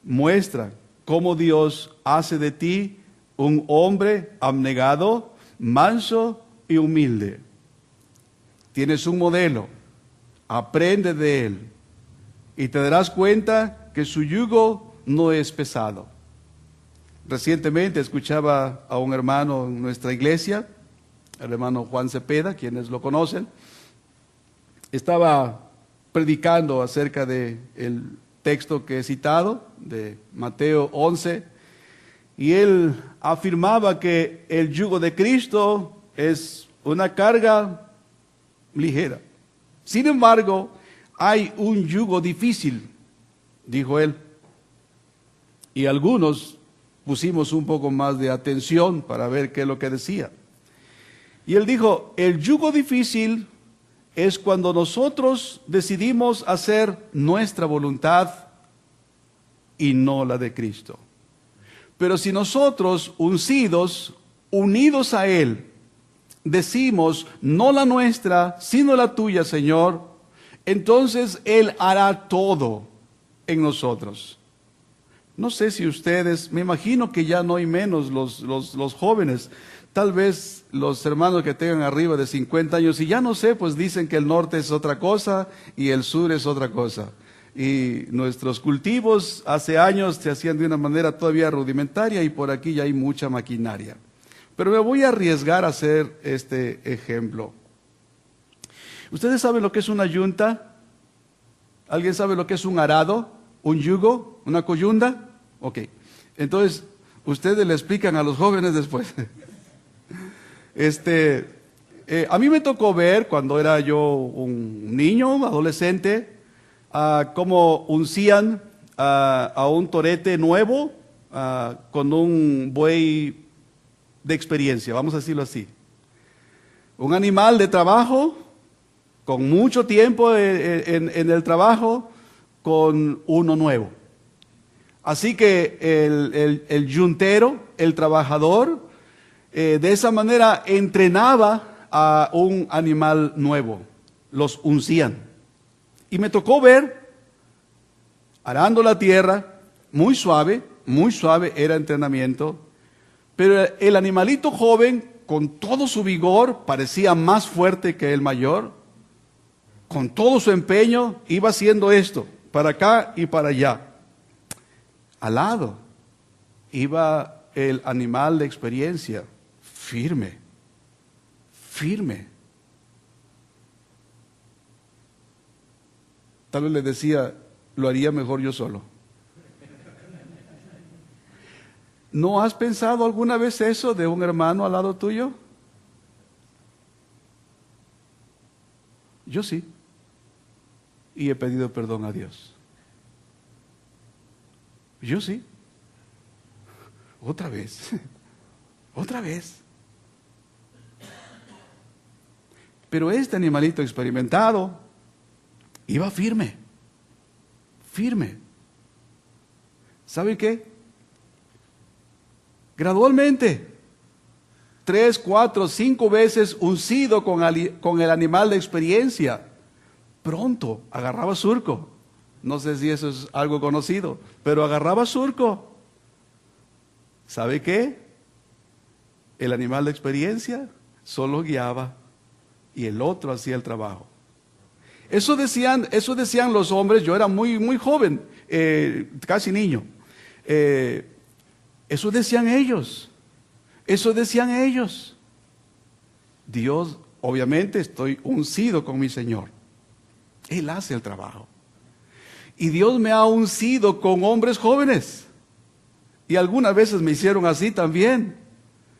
Muestra cómo Dios hace de ti un hombre abnegado, manso y humilde. Tienes un modelo, aprende de él y te darás cuenta que su yugo no es pesado. Recientemente escuchaba a un hermano en nuestra iglesia, el hermano Juan Cepeda, quienes lo conocen, estaba predicando acerca de el texto que he citado, de Mateo 11, y él afirmaba que el yugo de Cristo es una carga ligera. Sin embargo, hay un yugo difícil, dijo él, y algunos pusimos un poco más de atención para ver qué es lo que decía. Y él dijo, el yugo difícil es cuando nosotros decidimos hacer nuestra voluntad y no la de Cristo. Pero si nosotros, unidos a Él, decimos, no la nuestra, sino la tuya, Señor, entonces Él hará todo en nosotros. No sé si ustedes, me imagino que ya no hay menos los jóvenes, tal vez los hermanos que tengan arriba de 50 años, y ya no sé, pues dicen que el norte es otra cosa y el sur es otra cosa. Y nuestros cultivos hace años se hacían de una manera todavía rudimentaria y por aquí ya hay mucha maquinaria. Pero me voy a arriesgar a hacer este ejemplo. ¿Ustedes saben lo que es una yunta? ¿Alguien sabe lo que es un arado? ¿Un yugo? ¿Una coyunda? Ok. Entonces, ustedes le explican a los jóvenes después. A mí me tocó ver cuando era yo un niño, adolescente, cómo uncían a un torete nuevo con un buey de experiencia, vamos a decirlo así. Un animal de trabajo, con mucho tiempo en el trabajo, con uno nuevo. Así que el yuntero, el trabajador, de esa manera entrenaba a un animal nuevo, los uncían. Y me tocó ver, arando la tierra, muy suave era entrenamiento, pero el animalito joven, con todo su vigor, parecía más fuerte que el mayor, con todo su empeño, iba haciendo esto, para acá y para allá. Al lado iba el animal de experiencia, firme. Tal vez le decía, lo haría mejor yo solo. ¿No has pensado alguna vez eso de un hermano al lado tuyo? Yo sí. Y he pedido perdón a Dios. Yo sí. Otra vez. Otra vez. Pero este animalito experimentado iba firme. ¿Sabe qué? Gradualmente, 3, 4, 5 veces uncido con el animal de experiencia, pronto agarraba surco. No sé si eso es algo conocido, pero agarraba surco. ¿Sabe qué? El animal de experiencia solo guiaba y el otro hacía el trabajo. Eso decían los hombres. Yo era muy joven, casi niño. Eso decían ellos. Dios, obviamente, estoy uncido con mi Señor. Él hace el trabajo. Y Dios me ha uncido con hombres jóvenes. Y algunas veces me hicieron así también.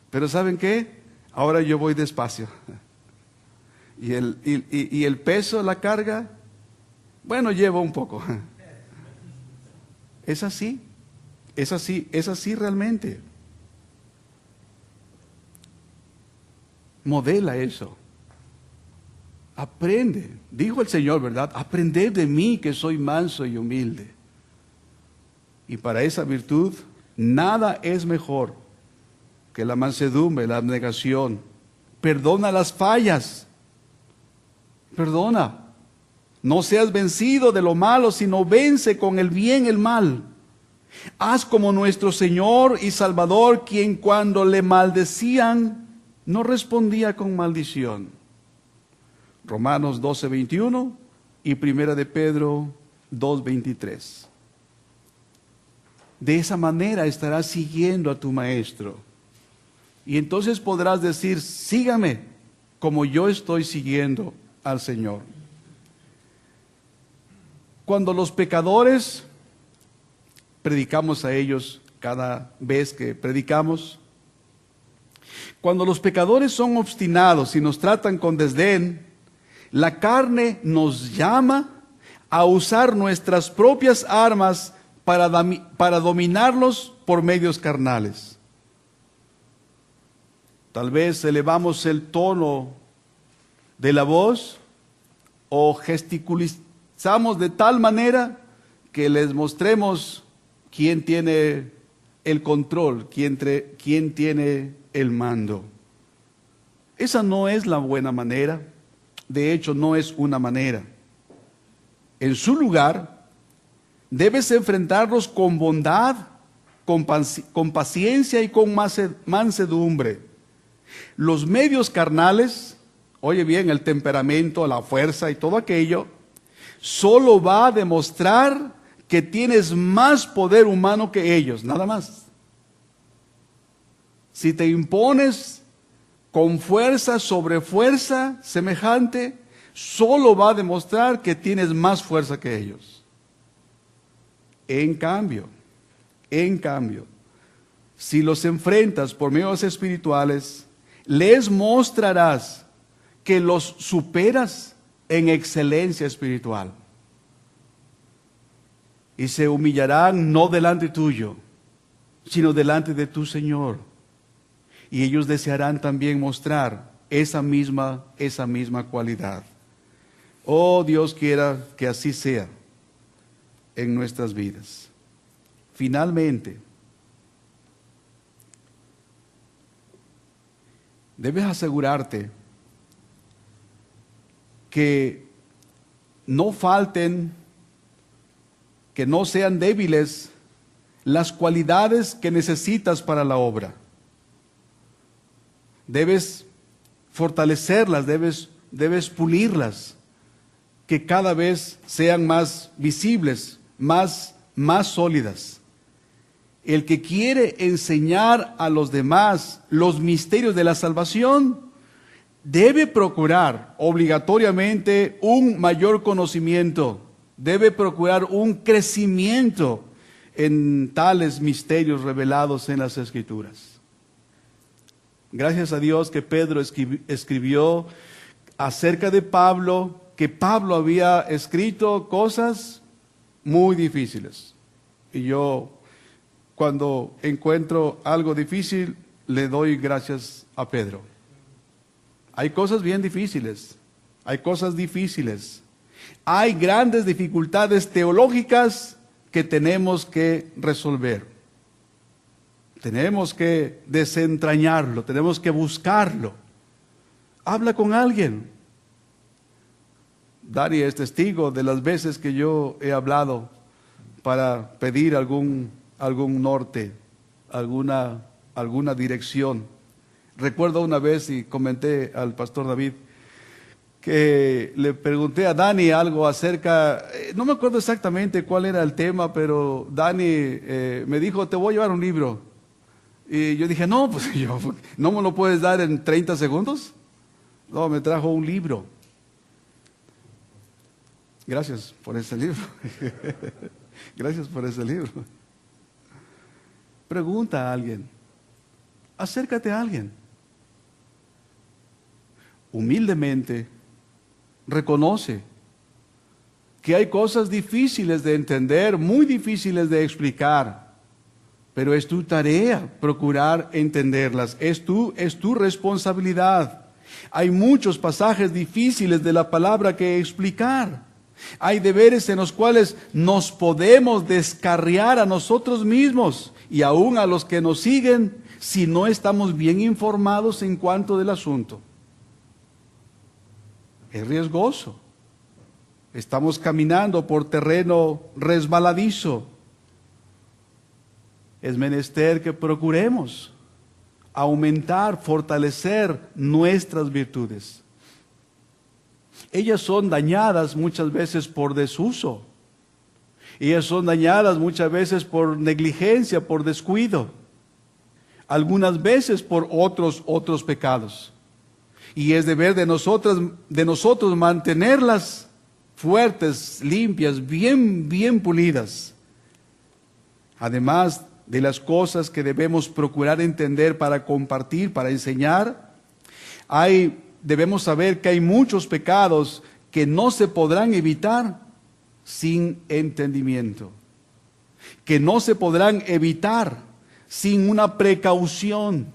Pero ¿saben qué? Ahora yo voy despacio. Y el peso, la carga, bueno, llevo un poco. Es así, es así, es así realmente. Modela eso. Aprende. Dijo el Señor, ¿verdad? Aprended de mí que soy manso y humilde. Y para esa virtud, nada es mejor que la mansedumbre, la abnegación. Perdona las fallas. Perdona. No seas vencido de lo malo, sino vence con el bien el mal. Haz como nuestro Señor y Salvador, quien cuando le maldecían, no respondía con maldición. Romanos 12:21 y Primera de Pedro 2:23. De esa manera estarás siguiendo a tu Maestro. Y entonces podrás decir, sígame como yo estoy siguiendo al Señor. Cuando los pecadores, predicamos a ellos cada vez que predicamos, cuando los pecadores son obstinados y nos tratan con desdén, la carne nos llama a usar nuestras propias armas para dominarlos por medios carnales. Tal vez elevamos el tono de la voz o gesticulizamos de tal manera que les mostremos quién tiene el control, quién tiene el mando. Esa no es la buena manera. De hecho, no es una manera. En su lugar, debes enfrentarlos con bondad, con paciencia y con mansedumbre. Los medios carnales, oye bien, el temperamento, la fuerza y todo aquello, solo va a demostrar que tienes más poder humano que ellos, nada más. Si te impones con fuerza sobre fuerza semejante, solo va a demostrar que tienes más fuerza que ellos. En cambio, si los enfrentas por medios espirituales, les mostrarás que los superas en excelencia espiritual. Y se humillarán no delante tuyo, sino delante de tu Señor. Y ellos desearán también mostrar esa misma cualidad. Oh, Dios quiera que así sea en nuestras vidas. Finalmente, debes asegurarte que no falten, que no sean débiles las cualidades que necesitas para la obra. Debes fortalecerlas, debes pulirlas, que cada vez sean más visibles, más sólidas. El que quiere enseñar a los demás los misterios de la salvación, debe procurar obligatoriamente un mayor conocimiento, debe procurar un crecimiento en tales misterios revelados en las Escrituras. Gracias a Dios que Pedro escribió acerca de Pablo, que Pablo había escrito cosas muy difíciles. Y yo, cuando encuentro algo difícil, le doy gracias a Pedro. Hay cosas bien difíciles, hay cosas difíciles. Hay grandes dificultades teológicas que tenemos que resolver. Tenemos que desentrañarlo, tenemos que buscarlo. Habla con alguien. Dani es testigo de las veces que yo he hablado para pedir algún norte, alguna dirección. Recuerdo una vez y comenté al pastor David que le pregunté a Dani algo acerca, no me acuerdo exactamente cuál era el tema, pero Dani me dijo, te voy a llevar un libro. Y yo dije, no, pues ¿no me lo puedes dar en 30 segundos? No, me trajo un libro. Gracias por ese libro. Gracias por ese libro. Pregunta a alguien. Acércate a alguien. Humildemente, reconoce que hay cosas difíciles de entender, muy difíciles de explicar, pero es tu tarea procurar entenderlas, es tu responsabilidad. Hay muchos pasajes difíciles de la palabra que explicar. Hay deberes en los cuales nos podemos descarriar a nosotros mismos y aún a los que nos siguen si no estamos bien informados en cuanto del asunto. Es riesgoso. Estamos caminando por terreno resbaladizo. Es menester que procuremos aumentar, fortalecer nuestras virtudes. Ellas son dañadas muchas veces por desuso. Ellas son dañadas muchas veces por negligencia, por descuido. Algunas veces por otros pecados. Y es deber de nosotros mantenerlas fuertes, limpias, bien pulidas. Además de las cosas que debemos procurar entender para compartir, para enseñar, debemos saber que hay muchos pecados que no se podrán evitar sin entendimiento, que no se podrán evitar sin una precaución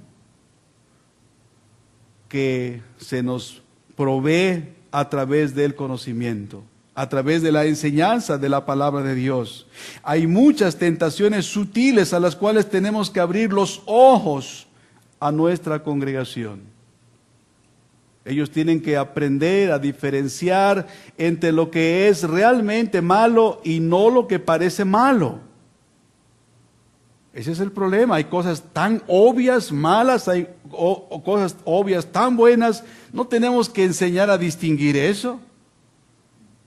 que se nos provee a través del conocimiento, a través de la enseñanza de la palabra de Dios. Hay muchas tentaciones sutiles a las cuales tenemos que abrir los ojos a nuestra congregación. Ellos tienen que aprender a diferenciar entre lo que es realmente malo y no lo que parece malo. Ese es el problema. Hay cosas tan obvias, malas, hay cosas obvias tan buenas. ¿No tenemos que enseñar a distinguir eso?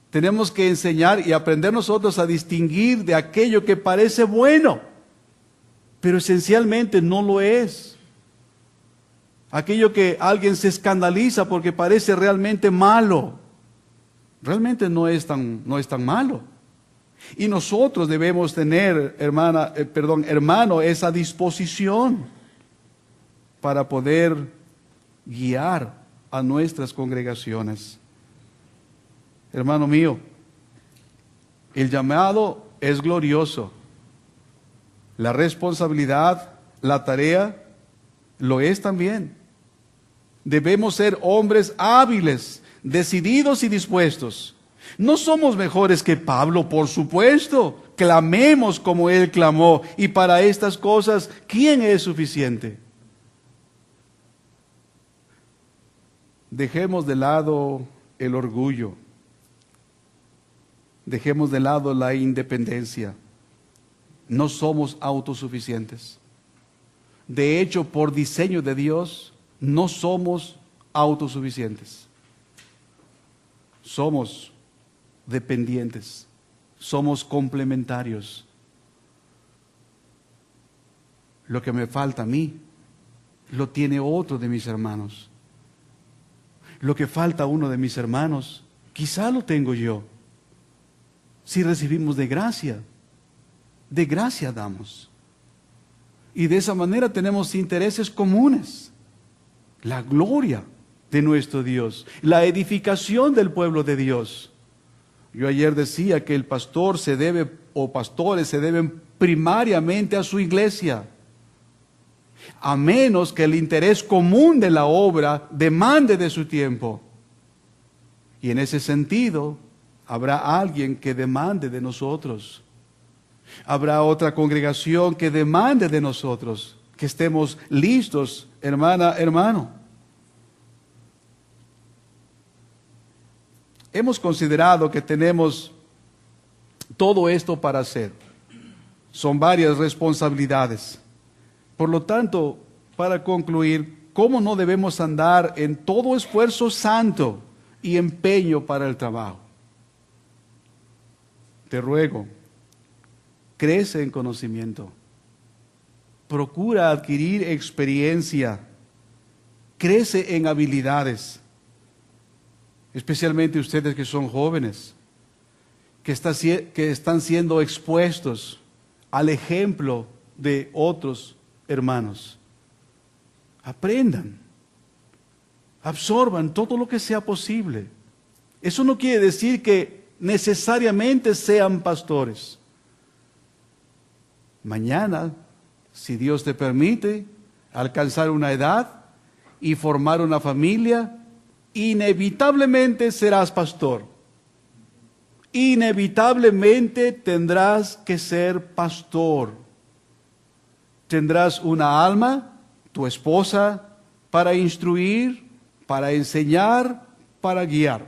Tenemos que enseñar y aprender nosotros a distinguir de aquello que parece bueno, pero esencialmente no lo es. Aquello que alguien se escandaliza porque parece realmente malo, realmente no es tan malo. Y nosotros debemos tener, hermano, esa disposición para poder guiar a nuestras congregaciones. Hermano mío, el llamado es glorioso. La responsabilidad, la tarea, lo es también. Debemos ser hombres hábiles, decididos y dispuestos. No somos mejores que Pablo, por supuesto. Clamemos como él clamó. Y para estas cosas, ¿quién es suficiente? Dejemos de lado el orgullo. Dejemos de lado la independencia. No somos autosuficientes. De hecho, por diseño de Dios, no somos autosuficientes. Somos dependientes. Somos complementarios. Lo que me falta a mí, lo tiene otro de mis hermanos. Lo que falta a uno de mis hermanos, quizá lo tengo yo. Si recibimos de gracia damos. Y de esa manera tenemos intereses comunes. La gloria de nuestro Dios, la edificación del pueblo de Dios. Yo ayer decía que el pastor pastores se deben primariamente a su iglesia, a menos que el interés común de la obra demande de su tiempo. Y en ese sentido, habrá alguien que demande de nosotros. Habrá otra congregación que demande de nosotros, que estemos listos, hermano. Hemos considerado que tenemos todo esto para hacer. Son varias responsabilidades. Por lo tanto, para concluir, ¿cómo no debemos andar en todo esfuerzo santo y empeño para el trabajo? Te ruego, crece en conocimiento. Procura adquirir experiencia. Crece en habilidades. Especialmente ustedes que son jóvenes, que están siendo expuestos al ejemplo de otros hermanos. Aprendan, absorban todo lo que sea posible. Eso no quiere decir que necesariamente sean pastores. Mañana, si Dios te permite alcanzar una edad y formar una familia, inevitablemente serás pastor. Inevitablemente tendrás que ser pastor. Tendrás una alma, tu esposa, para instruir, para enseñar, para guiar.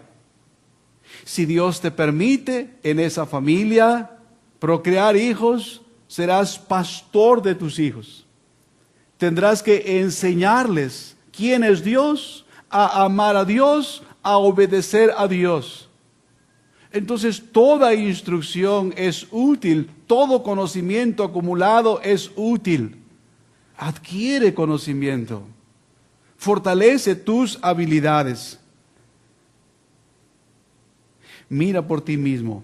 Si Dios te permite en esa familia procrear hijos, serás pastor de tus hijos. Tendrás que enseñarles quién es Dios, a amar a Dios, a obedecer a Dios. Entonces toda instrucción es útil, todo conocimiento acumulado es útil. Adquiere conocimiento, fortalece tus habilidades. Mira por ti mismo,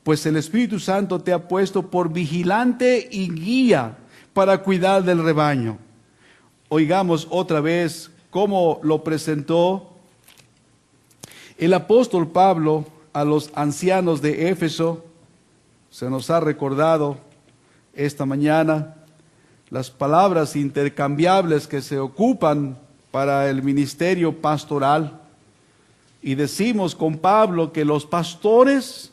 pues el Espíritu Santo te ha puesto por vigilante y guía para cuidar del rebaño. Oigamos otra vez cómo lo presentó el apóstol Pablo a los ancianos de Éfeso. Se nos ha recordado esta mañana las palabras intercambiables que se ocupan para el ministerio pastoral. Y decimos con Pablo que los pastores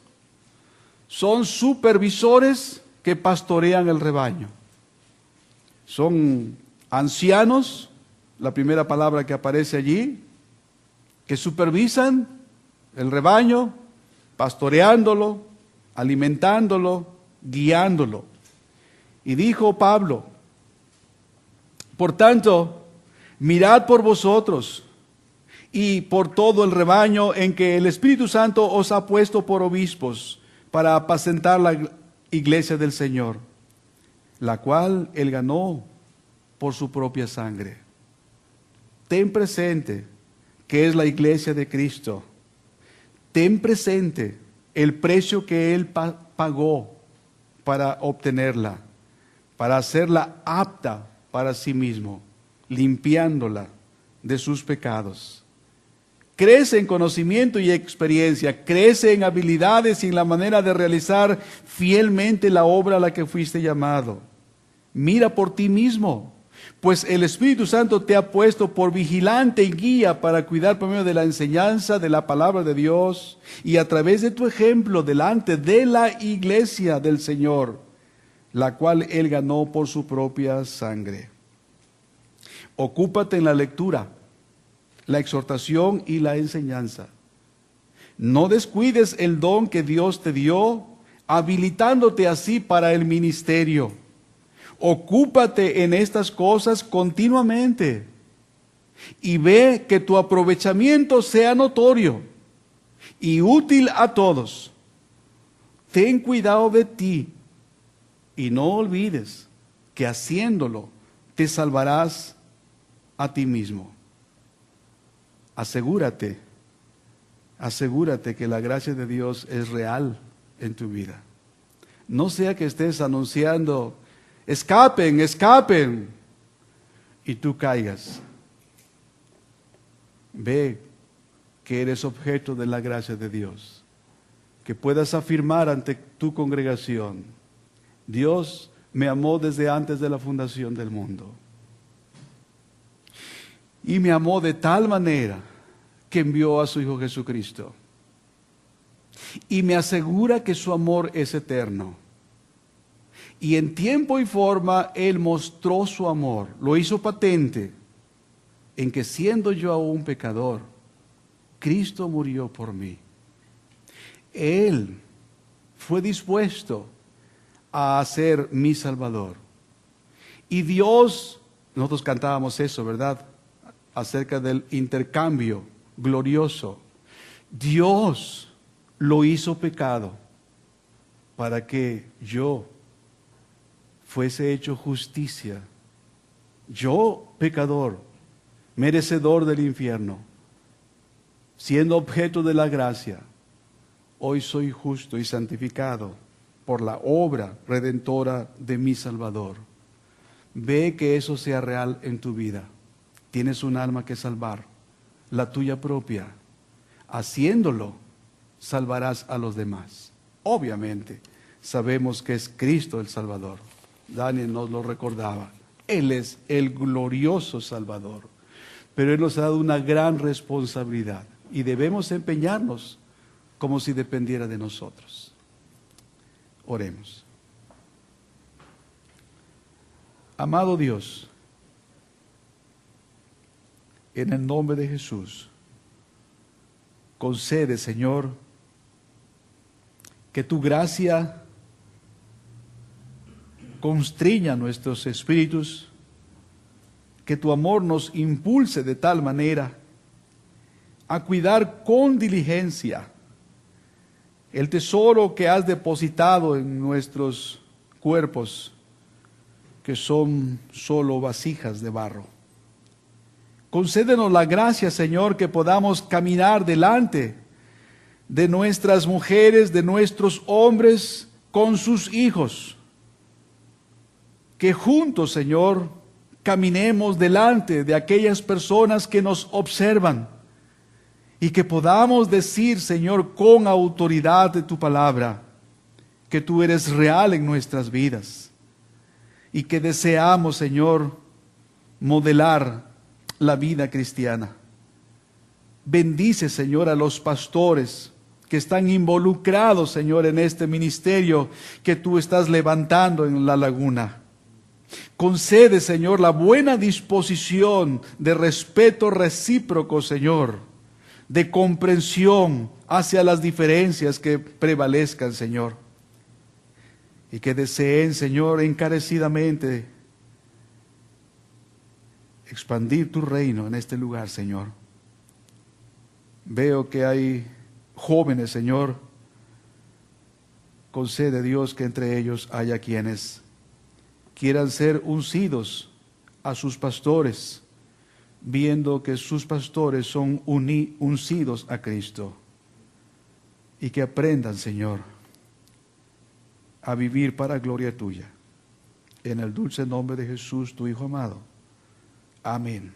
son supervisores que pastorean el rebaño. Son ancianos, la primera palabra que aparece allí, que supervisan el rebaño, pastoreándolo, alimentándolo, guiándolo. Y dijo Pablo, por tanto, mirad por vosotros y por todo el rebaño en que el Espíritu Santo os ha puesto por obispos para apacentar la iglesia del Señor, la cual Él ganó por su propia sangre. Ten presente que es la iglesia de Cristo. Ten presente el precio que Él pagó para obtenerla, para hacerla apta para sí mismo, limpiándola de sus pecados. Crece en conocimiento y experiencia, crece en habilidades y en la manera de realizar fielmente la obra a la que fuiste llamado. Mira por ti mismo, pues el Espíritu Santo te ha puesto por vigilante y guía para cuidar por medio de la enseñanza de la palabra de Dios y a través de tu ejemplo delante de la iglesia del Señor, la cual Él ganó por su propia sangre. Ocúpate en la lectura, la exhortación y la enseñanza. No descuides el don que Dios te dio, habilitándote así para el ministerio. Ocúpate en estas cosas continuamente y ve que tu aprovechamiento sea notorio y útil a todos. Ten cuidado de ti y no olvides que haciéndolo te salvarás a ti mismo. Asegúrate que la gracia de Dios es real en tu vida. No sea que estés anunciando, escapen, escapen, y tú caigas. Ve que eres objeto de la gracia de Dios, que puedas afirmar ante tu congregación, Dios me amó desde antes de la fundación del mundo. Y me amó de tal manera que envió a su Hijo Jesucristo. Y me asegura que su amor es eterno. Y en tiempo y forma Él mostró su amor, lo hizo patente, en que siendo yo aún pecador, Cristo murió por mí. Él fue dispuesto a ser mi Salvador. Y Dios, nosotros cantábamos eso, ¿verdad? Acerca del intercambio glorioso. Dios lo hizo pecado para que yo fuese hecho justicia. Yo, pecador, merecedor del infierno, siendo objeto de la gracia, hoy soy justo y santificado por la obra redentora de mi Salvador. Ve que eso sea real en tu vida. Tienes un alma que salvar, la tuya propia. Haciéndolo, salvarás a los demás. Obviamente, sabemos que es Cristo el Salvador. Daniel nos lo recordaba. Él es el glorioso Salvador. Pero Él nos ha dado una gran responsabilidad y debemos empeñarnos como si dependiera de nosotros. Oremos. Amado Dios, en el nombre de Jesús, concede, Señor, que tu gracia constriña nuestros espíritus, que tu amor nos impulse de tal manera a cuidar con diligencia el tesoro que has depositado en nuestros cuerpos, que son solo vasijas de barro. Concédenos la gracia, Señor, que podamos caminar delante de nuestras mujeres, de nuestros hombres, con sus hijos. Que juntos, Señor, caminemos delante de aquellas personas que nos observan y que podamos decir, Señor, con autoridad de tu palabra, que tú eres real en nuestras vidas y que deseamos, Señor, modelar la vida cristiana. Bendice, Señor, a los pastores que están involucrados, Señor, en este ministerio que tú estás levantando en La Laguna. Concede, Señor, la buena disposición de respeto recíproco, Señor, de comprensión hacia las diferencias que prevalezcan, Señor. Y que deseen, Señor, encarecidamente expandir tu reino en este lugar, Señor. Veo que hay jóvenes, Señor. Concede, Dios, que entre ellos haya quienes quieran ser uncidos a sus pastores, viendo que sus pastores son uncidos a Cristo. Y que aprendan, Señor, a vivir para gloria tuya. En el dulce nombre de Jesús, tu Hijo amado. Amén.